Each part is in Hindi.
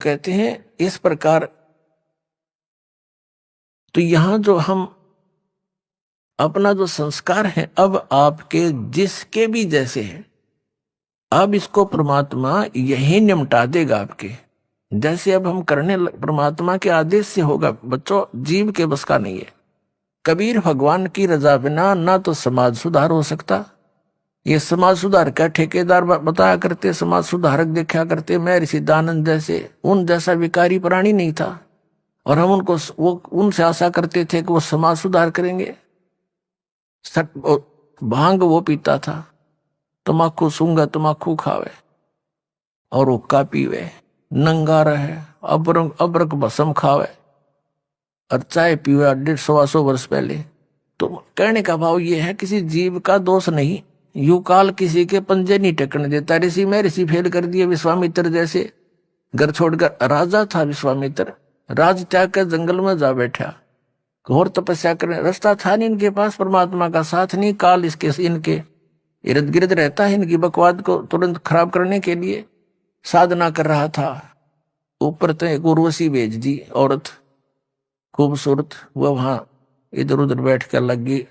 कहते हैं इस प्रकार। तो यहां जो हम अपना जो संस्कार है, अब आपके जिसके भी जैसे हैं, अब इसको परमात्मा यही निमटा देगा आपके। जैसे अब हम परमात्मा के आदेश से होगा बच्चों, जीव के बस का नहीं है। कबीर भगवान की रजा बिना ना तो समाज सुधार हो सकता। ये समाज सुधार का ठेकेदार बताया करते, समाज सुधारक देखा करते महर्षि दयानंद जैसे, उन जैसा विकारी प्राणी नहीं था। और हम उनको वो उनसे आशा करते थे कि वो समाज सुधार करेंगे। भांग वो पीता था, तमाकू सूंगा तमाकू खावे और हुक्का पीवे, नंगा रहे, अबरक भस्म खावे और चाय पीवे 150 वर्ष पहले। तो कहने का भाव ये है, किसी जीव का दोष नहीं, यू काल किसी के पंजे नहीं टेकने देता। ऋषि में ऋषि फेल कर दिए, विश्वामित्र जैसे घर छोड़कर। राजा था विश्वामित्र, राज त्याग कर जंगल में जा बैठा, घोर तपस्या करने। रास्ता था नहीं इनके पास, परमात्मा का साथ नहीं, काल इनके इर्द गिर्द रहता है, इनकी बकवाद को तुरंत खराब करने के लिए साधना कर रहा था। ऊपर तो एक उर्वशी भेज दी औरत खूबसूरत, वो वहां इधर उधर बैठ कर लगी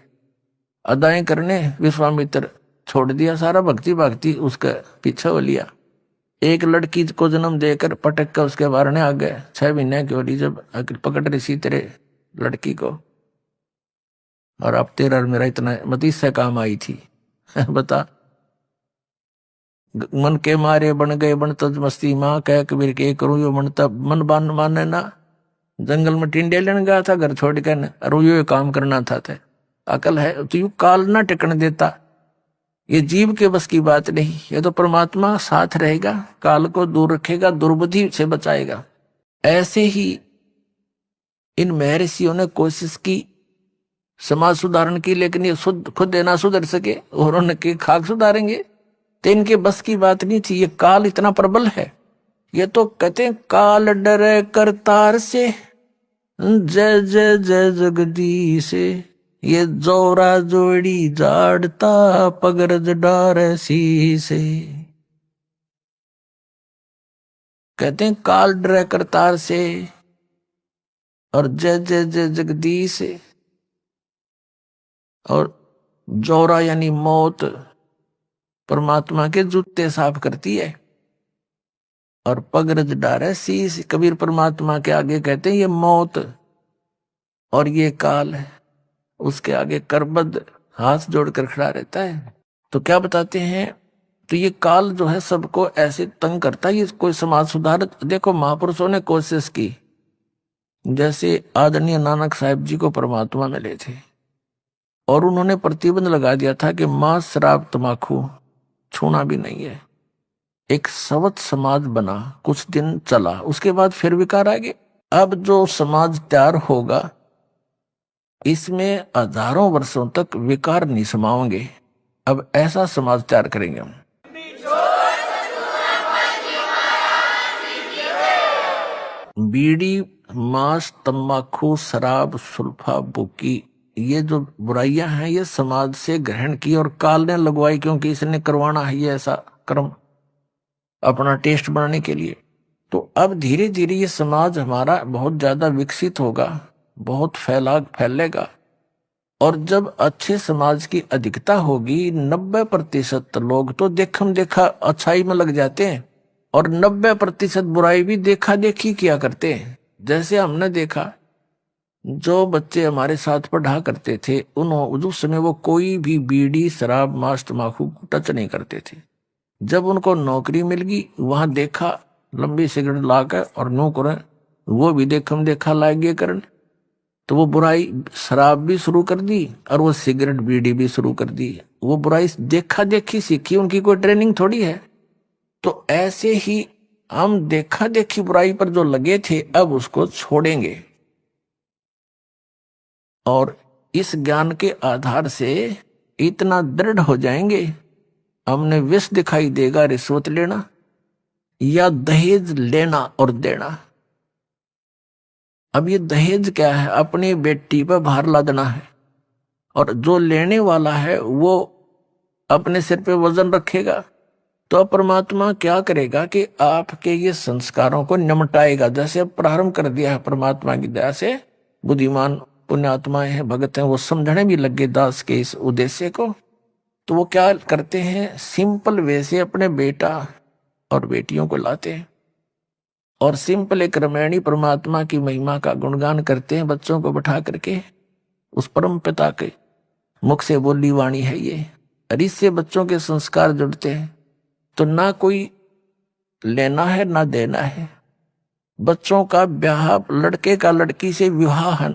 अदाएं करने। विश्वामित्र छोड़ दिया सारा, भक्ति भक्ति उसका पीछा हो लिया। एक लड़की को जन्म देकर पटक कर उसके मारने आ गए। 6 महीने की होली जब पकड़ रही तेरे लड़की को, और अब तेरा और मेरा इतना मतीस से काम आई थी। बता, मन के मारे बन गए बन तज मस्ती माँ, कह कबीर के करूं यो मन तब मन बान माने ना। जंगल में टिंडे लेने गया था घर छोड़ कर, और यो काम करना था। अकल है तो यू काल ना टिकने देता। ये जीव के बस की बात नहीं, ये तो परमात्मा साथ रहेगा, काल को दूर रखेगा, दुर्बुद्धि से बचाएगा। ऐसे ही इन महर्षियों ने कोशिश की समाज सुधारण की, लेकिन ये खुद ना सुधर सके और उनके खाक सुधारेंगे तो इनके बस की बात नहीं थी। ये काल इतना प्रबल है। ये तो कहते हैं काल डरे करतार से, जय जय जय जगदीश। ये जोरा जोड़ी जाड़ता पगरज डार सी। कहते हैं काल डरे करतार से और जय जय जय जगदीश। और जोरा यानी मौत परमात्मा के जूते साफ करती है, और पगरज डारे शीश कबीर परमात्मा के आगे कहते हैं ये मौत और ये काल है, उसके आगे करबद्ध हाथ जोड़कर खड़ा रहता है। तो क्या बताते हैं, तो ये काल जो है सबको ऐसे तंग करता है। ये कोई समाज सुधार, देखो महापुरुषों ने कोशिश की, जैसे आदरणीय नानक साहिब जी को परमात्मा मिले थे और उन्होंने प्रतिबंध लगा दिया था कि मांस शराब तमाकू छूना भी नहीं है। एक सवत समाज बना, कुछ दिन चला, उसके बाद फिर विकार आ गए। अब जो समाज तैयार होगा इसमें हजारों वर्षों तक विकार नहीं समाओगे। अब ऐसा समाज तैयार करेंगे हम। बीड़ी मांस तंबाकू शराब सुल्फा बुकी, ये जो बुराइयां हैं ये समाज से ग्रहण की और काल ने लगवाई, क्योंकि इसने करवाना है ये ऐसा कर्म अपना टेस्ट बनाने के लिए। तो अब धीरे धीरे ये समाज हमारा बहुत ज्यादा विकसित होगा, बहुत फैलेगा। और जब अच्छे समाज की अधिकता होगी, 90% लोग तो देखम देखा अच्छाई में लग जाते हैं और 90% बुराई भी देखा देखी किया करते हैं। जैसे हमने देखा, जो बच्चे हमारे साथ पढ़ा करते थे उस समय वो कोई भी बीड़ी शराब मांस तम्बाकू टच नहीं करते थे। जब उनको नौकरी मिल गई, वहां देखा लंबी सिगरेट लाकर और नो करें, वो भी देखम देखा लागे करन, तो वो बुराई शराब भी शुरू कर दी और वो सिगरेट बीड़ी भी शुरू कर दी। वो बुराई देखा देखी सीखी, उनकी कोई ट्रेनिंग थोड़ी है। तो ऐसे ही हम देखा देखी बुराई पर जो लगे थे अब उसको छोड़ेंगे, और इस ज्ञान के आधार से इतना दृढ़ हो जाएंगे, हमने विष दिखाई देगा रिश्वत लेना या दहेज लेना और देना। अब ये दहेज क्या है, अपनी बेटी पर भार लादना है, और जो लेने वाला है वो अपने सिर पे वजन रखेगा तो परमात्मा क्या करेगा कि आपके ये संस्कारों को निमटाएगा। जैसे अब प्रारंभ कर दिया है परमात्मा की दया से, बुद्धिमान पुण्यात्माएं हैं, भगत हैं, वो समझने भी लगे दास के इस उद्देश्य को। तो वो क्या करते हैं, सिंपल वे से अपने बेटा और बेटियों को लाते हैं और सिंपल एक रामायणी परमात्मा की महिमा का गुणगान करते हैं बच्चों को बैठा करके। उस परम पिता के मुख से बोली वाणी है ये, और इससे बच्चों के संस्कार जुड़ते हैं। तो ना कोई लेना है ना देना है। बच्चों का ब्याह, लड़के का लड़की से विवाह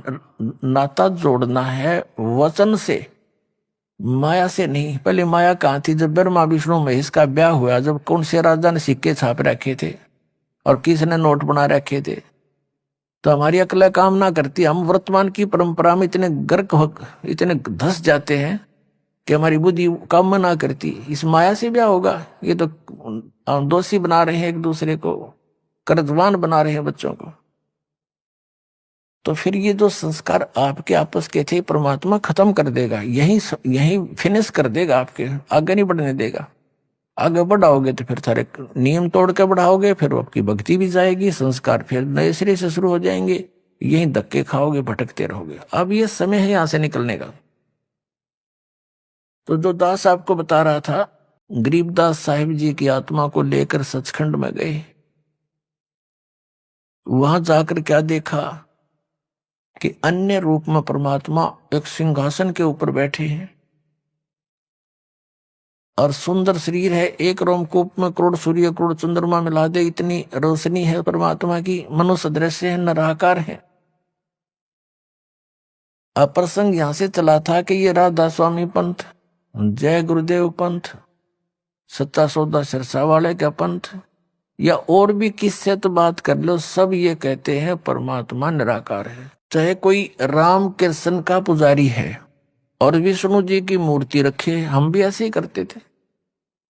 नाता जोड़ना है वचन से, माया से नहीं। पहले माया कहाँ थी, जब ब्रह्मा विष्णु महेश का ब्याह हुआ, जब कौन से राजा ने सिक्के छाप रखे थे और किसने नोट बना रखे थे। तो हमारी अकल काम ना करती, हम वर्तमान की परंपरा में इतने गर्क इतने धस जाते हैं कि हमारी बुद्धि काम ना करती। इस माया से ब्याह होगा, ये तो दोषी बना रहे हैं एक दूसरे को, कर्जवान बना रहे हैं बच्चों को। तो फिर ये जो संस्कार आपके आपस के थे परमात्मा खत्म कर देगा, यही फिनिश कर देगा, आपके आगे नहीं बढ़ने देगा। आगे बढ़ाओगे तो फिर सारे नियम तोड़ के बढ़ाओगे, फिर आपकी भक्ति भी जाएगी, संस्कार फिर नए सिरे से शुरू हो जाएंगे, यही धक्के खाओगे, भटकते रहोगे। अब ये समय है यहां से निकलने का। तो जो दास आपको बता रहा था, गरीबदास साहिब जी की आत्मा को लेकर सचखंड में गए। वहां जाकर क्या देखा कि अन्य रूप में परमात्मा एक सिंहासन के ऊपर बैठे हैं और सुंदर शरीर है। एक रोमकूप में करोड़ सूर्य करोड़ चंद्रमा मिला दे इतनी रोशनी है परमात्मा की। मनुष्य दृश्य है, निराकार है। अब प्रसंग यहां से चला था कि ये राधा स्वामी पंथ, जय गुरुदेव पंथ, सच्चा सौदा सिरसा वाले का पंथ, या और भी किससे तो बात कर लो, सब ये कहते हैं परमात्मा निराकार है। चाहे कोई राम कृष्ण का पुजारी है और विष्णु जी की मूर्ति रखे, हम भी ऐसे ही करते थे।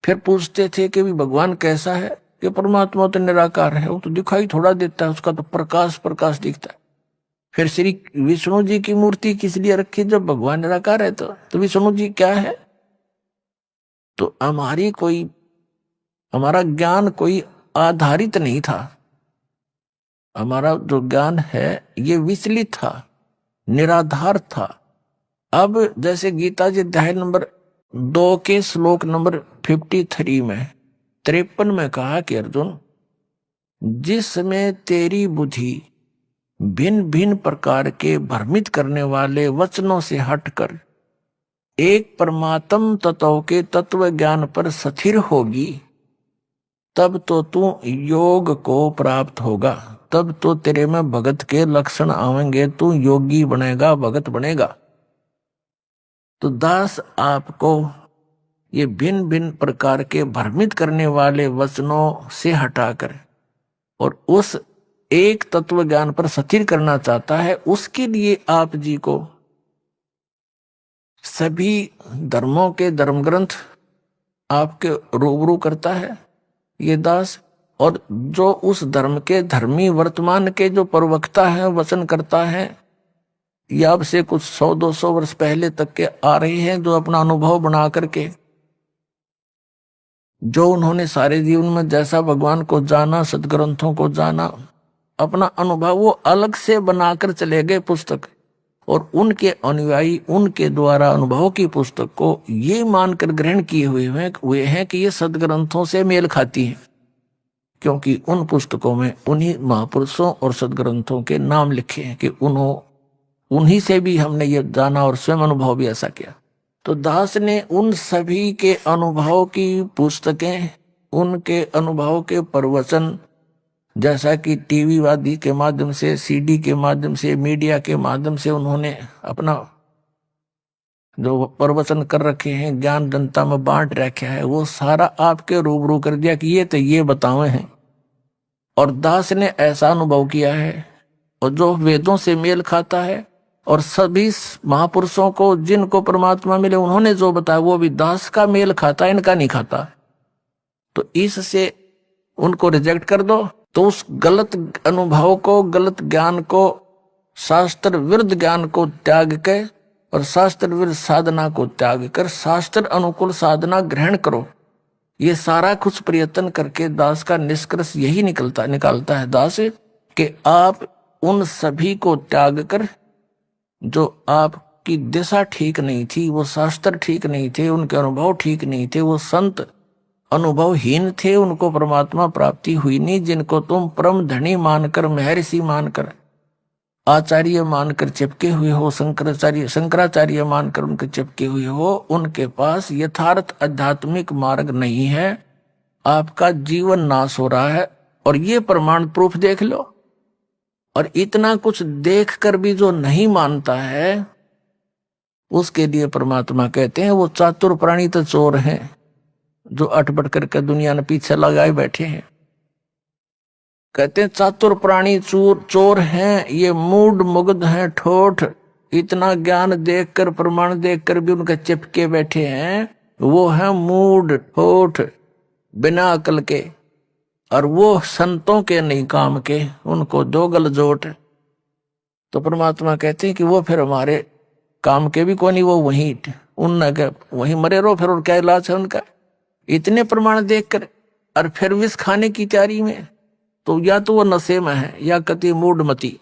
फिर पूछते थे कि भी भगवान कैसा है, कि परमात्मा तो निराकार है, वो तो दिखाई थोड़ा देता है, उसका तो प्रकाश प्रकाश दिखता है। फिर श्री विष्णु जी की मूर्ति किस लिए रखी, जब भगवान निराकार है तो विष्णु जी क्या है। तो हमारा ज्ञान कोई आधारित नहीं था। हमारा जो ज्ञान है ये विचलित था, निराधार था। अब जैसे गीता जी अध्याय नंबर 2 के श्लोक नंबर 53 में 53 में कहा कि अर्जुन, जिसमें तेरी बुद्धि भिन्न भिन्न प्रकार के भ्रमित करने वाले वचनों से हटकर एक परमात्म तत्व के तत्व ज्ञान पर स्थिर होगी, तब तो तू योग को प्राप्त होगा, तब तो तेरे में भगत के लक्षण आवेंगे, तू योगी बनेगा, भगत बनेगा। तो दास आपको ये भिन्न भिन्न प्रकार के भ्रमित करने वाले वचनों से हटाकर और उस एक तत्व ज्ञान पर स्थिर करना चाहता है। उसके लिए आप जी को सभी धर्मों के धर्म ग्रंथ आपके रूबरू करता है ये दास, और जो उस धर्म के धर्मी वर्तमान के जो प्रवक्ता है, वचन करता है, या अब से कुछ 100-200 वर्ष पहले तक के आ रहे हैं, जो अपना अनुभव बना करके, जो उन्होंने सारे जीवन में जैसा भगवान को जाना, सदग्रंथों को जाना, अपना अनुभव वो अलग से बनाकर चले गए पुस्तक, और उनके अनुयायी उनके द्वारा अनुभव की पुस्तक को ये मानकर ग्रहण किए हुए हैं कि ये सदग्रंथों से मेल खाती है, क्योंकि उन पुस्तकों में उन्हीं महापुरुषों और सदग्रंथों के नाम लिखे हैं कि उन्हीं से भी हमने ये जाना और स्वयं अनुभव भी ऐसा किया। तो दास ने उन सभी के अनुभव की पुस्तकें, उनके अनुभव के प्रवचन, जैसा कि टीवी वादी के माध्यम से, सीडी के माध्यम से, मीडिया के माध्यम से उन्होंने अपना जो प्रवचन कर रखे हैं, ज्ञान जनता में बांट रखा है, वो सारा आपके रूबरू कर दिया कि ये तो ये बतावे हैं। और दास ने ऐसा अनुभव किया है, और जो वेदों से मेल खाता है, और सभी महापुरुषों को जिनको परमात्मा मिले उन्होंने जो बताया वो भी दास का मेल खाता, इनका नहीं खाता। तो इससे उनको रिजेक्ट कर दो, तो उस गलत अनुभव को, गलत ज्ञान को, शास्त्र विरुद्ध ज्ञान को त्याग के और शास्त्र विरुद्ध साधना को त्याग कर शास्त्र अनुकूल साधना ग्रहण करो। ये सारा कुछ प्रयत्न करके दास का निष्कर्ष यही निकालता है दास कि आप उन सभी को त्याग कर, जो आपकी दिशा ठीक नहीं थी, वो शास्त्र ठीक नहीं थे, उनके अनुभव ठीक नहीं थे, वो संत अनुभवहीन थे, उनको परमात्मा प्राप्ति हुई नहीं, जिनको तुम परम धनी मानकर, महर्षि मानकर, आचार्य मानकर चिपके हुए हो, शंकराचार्य मानकर उनके चिपके हुए हो, उनके पास यथार्थ आध्यात्मिक मार्ग नहीं है, आपका जीवन नाश हो रहा है। और ये प्रमाण प्रूफ देख लो। और इतना कुछ देख कर भी जो नहीं मानता है, उसके लिए परमात्मा कहते हैं वो चातुर प्राणी तो चोर हैं, जो अटपट करके दुनिया ने पीछे लगाए बैठे हैं। कहते हैं चातुर प्राणी चोर हैं, ये मूड मुग्ध हैं, ठोठ, इतना ज्ञान देखकर, प्रमाण देखकर भी उनके चिपके बैठे हैं, वो है मूड ठोठ बिना अकल के, और वो संतों के नहीं काम के, उनको दो गलजोट। तो परमात्मा कहते हैं कि वो फिर हमारे काम के भी कोई नहीं, वो वहीं मरे रहो, फिर और क्या इलाज है उनका। इतने प्रमाण देखकर और फिर विष खाने की तैयारी में, तो या तो वो नशे में है या कति मूढ़मती।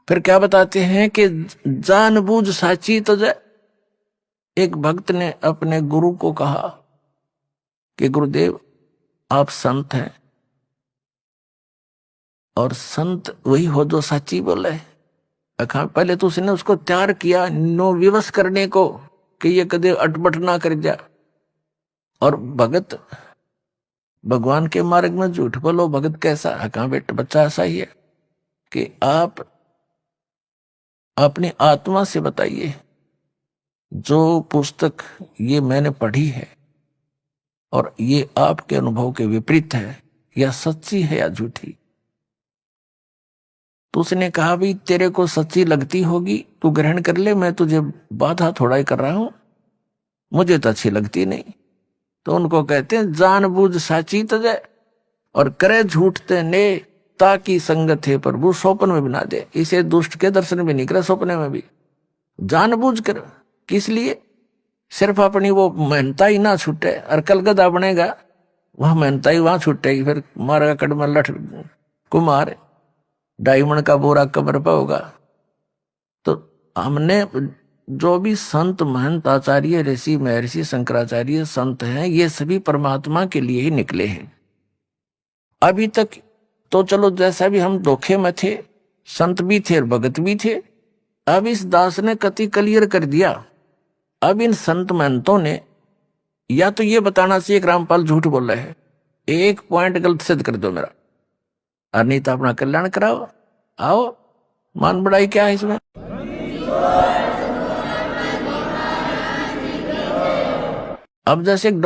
फिर क्या बताते हैं कि जानबूझ साची तजय। एक भक्त ने अपने गुरु को कहा कि गुरुदेव आप संत हैं, और संत वही हो जो सच्ची बोले। पहले तो उसने उसको तैयार किया नो विवश करने को कि ये कदे अटपट ना कर जा। और भगत भगवान के मार्ग में झूठ बोलो, भगत कैसा है? कहाँ बेटा बच्चा ऐसा ही है कि आप अपनी आत्मा से बताइए, जो पुस्तक ये मैंने पढ़ी है और ये आपके अनुभव के विपरीत है, या सच्ची है या झूठी। तो उसने कहा भी तेरे को सच्ची लगती होगी तू ग्रहण कर ले, मैं तुझे बाधा थोड़ा ही कर रहा हूं, मुझे तो अच्छी लगती नहीं। तो उनको कहते हैं जानबूझ साची तजय और करे झूठते ने, ताकि संगत है प्रभु स्वप्न में बना दे। इसे दुष्ट के दर्शन भी नहीं करे, स्वप्न में भी जानबूझ कर। किस लिए? सिर्फ अपनी वो मेहनता ही ना छूटे, और कलगदा बनेगा वह मेहनता ही वहां छूटेगी, फिर मारेगा कड़मा लठ कुमार, डायमंड का बोरा कमर पर होगा। तो हमने जो भी संत महंत आचार्य ऋषि महर्षि शंकराचार्य संत हैं, ये सभी परमात्मा के लिए ही निकले हैं। अभी तक तो चलो जैसा भी हम धोखे में थे, संत भी थे और भगत भी थे। अब इस दास ने कति क्लियर कर दिया। अब इन संत महंतों ने या तो ये बताना चाहिए कि रामपाल झूठ बोल रहे हैं, एक पॉइंट गलत सिद्ध कर दो मेरा, और नहीं तो अपना कल्याण कराओ। आओ, मान बढ़ाई क्या है इसमें? अब जैसे एक